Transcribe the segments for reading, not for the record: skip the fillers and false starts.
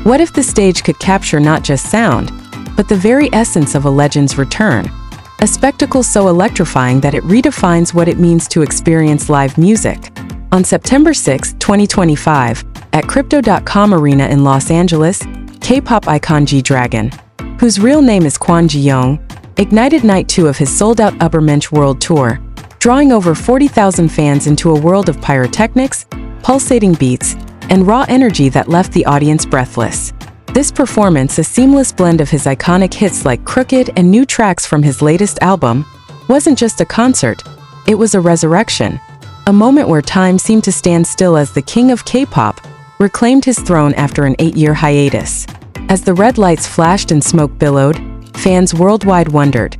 What if the stage could capture not just sound, but the very essence of a legend's return? A spectacle so electrifying that it redefines what it means to experience live music. On September 6, 2025, at Crypto.com Arena in Los Angeles, K-pop icon GDragon, whose real name is Kwon Ji-young, ignited Night 2 of his sold-out Übermensch World Tour, drawing over 40,000 fans into a world of pyrotechnics, pulsating beats, and raw energy that left the audience breathless. This performance, a seamless blend of his iconic hits like Crooked and new tracks from his latest album, wasn't just a concert, it was a resurrection. A moment where time seemed to stand still as the king of K-pop reclaimed his throne after an 8-year hiatus. As the red lights flashed and smoke billowed, fans worldwide wondered,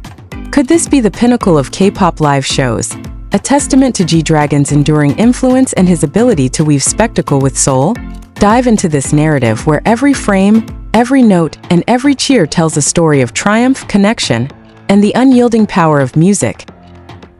could this be the pinnacle of K-pop live shows, a testament to GDragon's enduring influence and his ability to weave spectacle with soul? Dive into this narrative where every frame, every note, and every cheer tells a story of triumph, connection, and the unyielding power of music.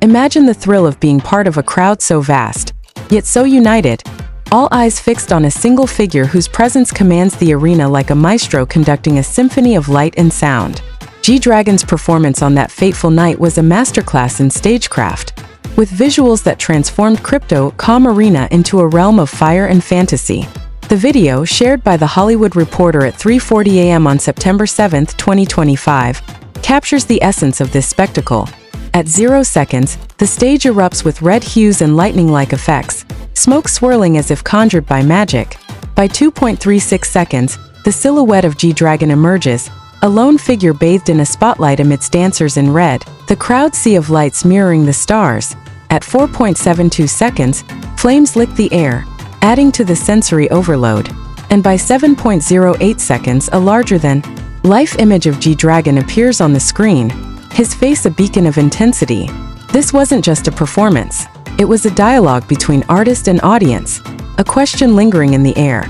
Imagine the thrill of being part of a crowd so vast, yet so united, all eyes fixed on a single figure whose presence commands the arena like a maestro conducting a symphony of light and sound. GDragon's performance on that fateful night was a masterclass in stagecraft, with visuals that transformed Crypto.com Arena into a realm of fire and fantasy. The video, shared by The Hollywood Reporter at 3:40 a.m. on September 7, 2025, captures the essence of this spectacle. At 0 seconds, the stage erupts with red hues and lightning-like effects, smoke swirling as if conjured by magic. By 2.36 seconds, the silhouette of GDragon emerges, a lone figure bathed in a spotlight amidst dancers in red, the crowd's sea of lights mirroring the stars. At 4.72 seconds, flames lick the air, adding to the sensory overload. And by 7.08 seconds, a larger-than-life image of GDragon appears on the screen, his face a beacon of intensity. This wasn't just a performance. It was a dialogue between artist and audience, a question lingering in the air.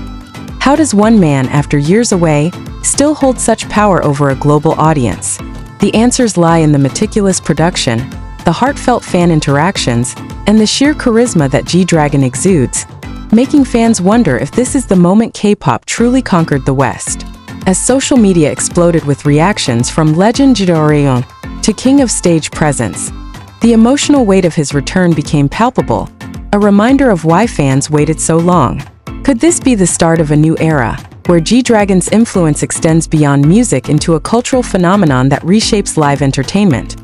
How does one man, after years away, still hold such power over a global audience? The answers lie in the meticulous production, the heartfelt fan interactions, and the sheer charisma that GDragon exudes, making fans wonder if this is the moment K-pop truly conquered the West. As social media exploded with reactions from legend GDragon to king of stage presence, the emotional weight of his return became palpable, a reminder of why fans waited so long. Could this be the start of a new era, where GDragon's influence extends beyond music into a cultural phenomenon that reshapes live entertainment?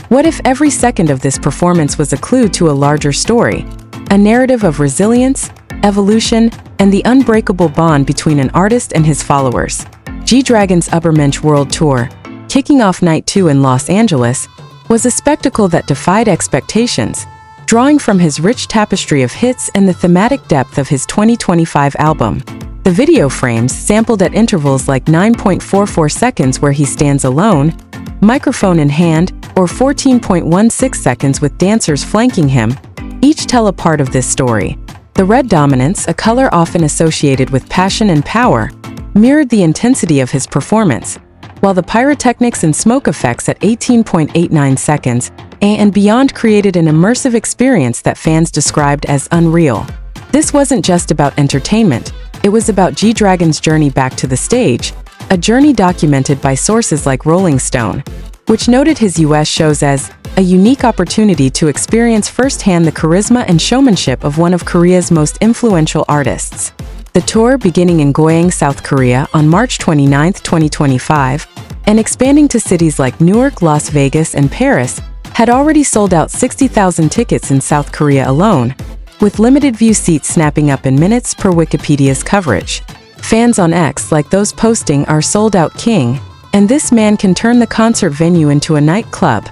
What if every second of this performance was a clue to a larger story, a narrative of resilience, evolution, and the unbreakable bond between an artist and his followers? GDragon's Übermensch World Tour, kicking off Night 2 in Los Angeles, was a spectacle that defied expectations, drawing from his rich tapestry of hits and the thematic depth of his 2025 album. The video frames, sampled at intervals like 9.44 seconds where he stands alone, microphone in hand, or 14.16 seconds with dancers flanking him, each tell a part of this story. The red dominance, a color often associated with passion and power, mirrored the intensity of his performance, while the pyrotechnics and smoke effects at 18.89 seconds and beyond created an immersive experience that fans described as unreal. This wasn't just about entertainment, it was about GDragon's journey back to the stage, a journey documented by sources like Rolling Stone, which noted his US shows as a unique opportunity to experience firsthand the charisma and showmanship of one of Korea's most influential artists. The tour, beginning in Goyang, South Korea on March 29, 2025, and expanding to cities like Newark, Las Vegas, and Paris, had already sold out 60,000 tickets in South Korea alone, with limited view seats snapping up in minutes per Wikipedia's coverage. Fans on X, like those posting "Our sold-out king," and "This man can turn the concert venue into a nightclub,"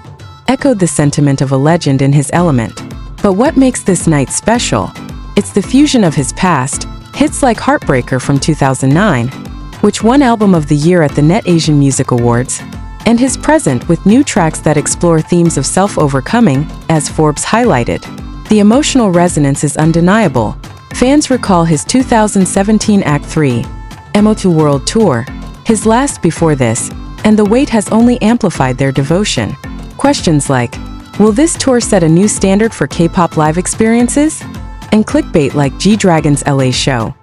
echoed the sentiment of a legend in his element. But what makes this night special? It's the fusion of his past, hits like Heartbreaker from 2009, which won Album of the Year at the Net Asian Music Awards, and his present with new tracks that explore themes of self-overcoming, as Forbes highlighted. The emotional resonance is undeniable. Fans recall his 2017 Act 3, Mo2 World Tour, his last before this, and the weight has only amplified their devotion. Questions like, will this tour set a new standard for K-pop live experiences? And clickbait like GDragon's LA show.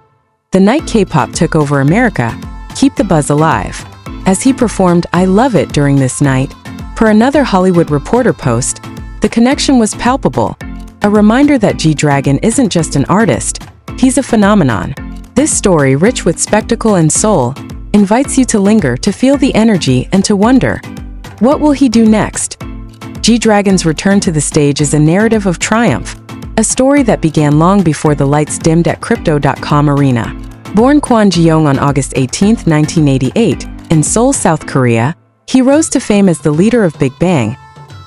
The night K-pop took over America keep the buzz alive. As he performed "I Love It" during this night, per another Hollywood Reporter post, the connection was palpable, a reminder that GDragon isn't just an artist, he's a phenomenon. This story, rich with spectacle and soul, invites you to linger, to feel the energy, and to wonder, what will he do next? GDragon's return to the stage is a narrative of triumph, a story that began long before the lights dimmed at Crypto.com Arena. Born Kwon Ji-young on August 18, 1988, in Seoul, South Korea, he rose to fame as the leader of Big Bang,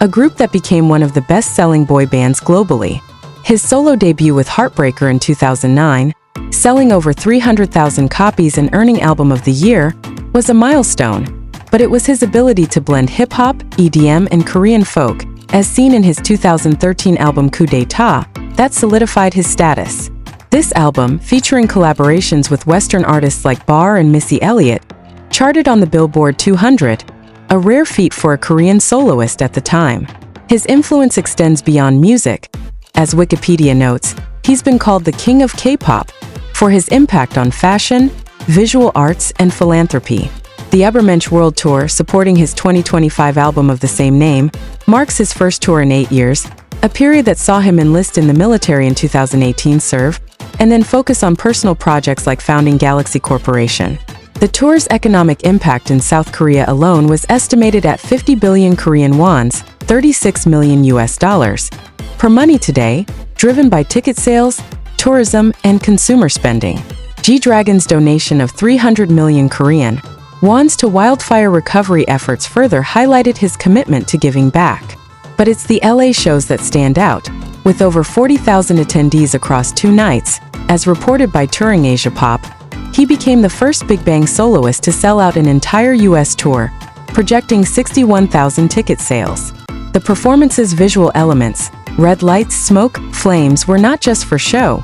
a group that became one of the best-selling boy bands globally. His solo debut with Heartbreaker in 2009, selling over 300,000 copies and earning Album of the Year, was a milestone, but it was his ability to blend hip-hop, EDM, and Korean folk, as seen in his 2013 album Coup d'etat, that solidified his status. This album, featuring collaborations with Western artists like Barr and Missy Elliott, charted on the Billboard 200, a rare feat for a Korean soloist at the time. His influence extends beyond music. As Wikipedia notes, he's been called the king of K-pop for his impact on fashion, visual arts, and philanthropy. The Übermensch World Tour, supporting his 2025 album of the same name, marks his first tour in 8 years, a period that saw him enlist in the military in 2018, serve, and then focus on personal projects like founding Galaxy Corporation. The tour's economic impact in South Korea alone was estimated at 50 billion Korean wons, $36 million per money today, driven by ticket sales, tourism, and consumer spending. GDragon's donation of 300 million Korean wons to wildfire recovery efforts further highlighted his commitment to giving back. But it's the LA shows that stand out, with over 40,000 attendees across 2 nights, as reported by Touring Asia Pop. He became the first Big Bang soloist to sell out an entire US tour, projecting 61,000 ticket sales. The performance's visual elements, red lights, smoke, flames, were not just for show.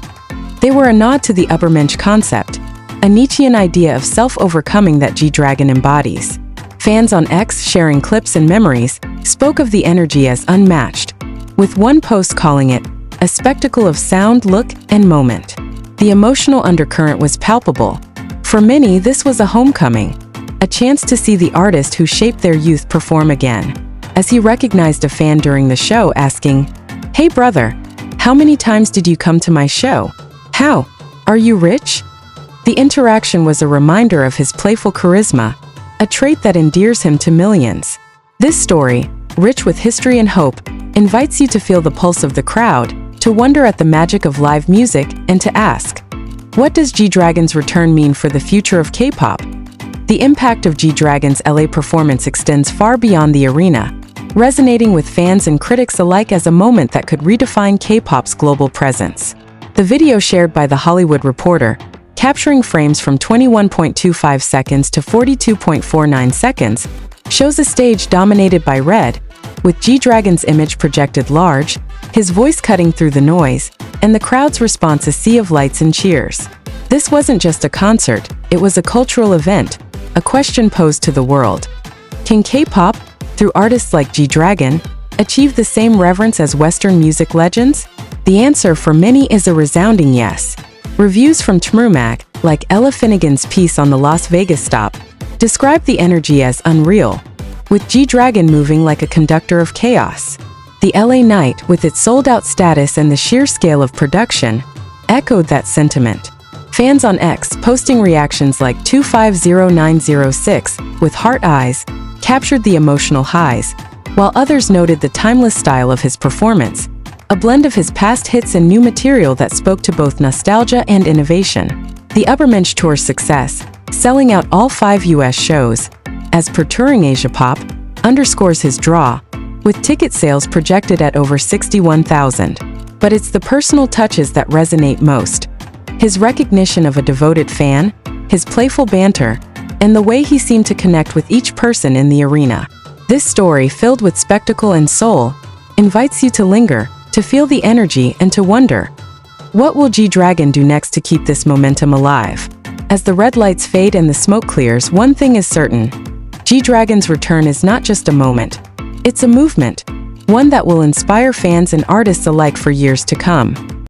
They were a nod to the Übermensch concept, a Nietzschean idea of self-overcoming that GDragon embodies. Fans on X, sharing clips and memories, spoke of the energy as unmatched, with one post calling it a spectacle of sound, look, and moment. The emotional undercurrent was palpable. For many, this was a homecoming, a chance to see the artist who shaped their youth perform again. As he recognized a fan during the show asking, "Hey brother, how many times did you come to my show? How? Are you rich?" The interaction was a reminder of his playful charisma, a trait that endears him to millions. This story, rich with history and hope, invites you to feel the pulse of the crowd, to wonder at the magic of live music, and to ask, what does GDragon's return mean for the future of K-pop? The impact of GDragon's LA performance extends far beyond the arena, resonating with fans and critics alike as a moment that could redefine K-pop's global presence. The video shared by The Hollywood Reporter, capturing frames from 21.25 seconds to 42.49 seconds, shows a stage dominated by red, with GDragon's image projected large, his voice cutting through the noise, and the crowd's response a sea of lights and cheers. This wasn't just a concert, it was a cultural event, a question posed to the world. Can K-pop, through artists like GDragon, achieve the same reverence as Western music legends? The answer for many is a resounding yes. Reviews from TMRMag, like Ella Finnegan's piece on the Las Vegas stop, describe the energy as unreal, with GDragon moving like a conductor of chaos. The LA night, with its sold-out status and the sheer scale of production, echoed that sentiment. Fans on X, posting reactions like 250906 with heart eyes, captured the emotional highs, while others noted the timeless style of his performance, a blend of his past hits and new material that spoke to both nostalgia and innovation. The Übermensch Tour's success, selling out all 5 US shows, as per Touring Asia Pop, underscores his draw, with ticket sales projected at over 61,000. But it's the personal touches that resonate most. His recognition of a devoted fan, his playful banter, and the way he seemed to connect with each person in the arena. This story, filled with spectacle and soul, invites you to linger, to feel the energy, and to wonder, what will GDragon do next to keep this momentum alive? As the red lights fade and the smoke clears, one thing is certain: GDragon's return is not just a moment. It's a movement, one that will inspire fans and artists alike for years to come.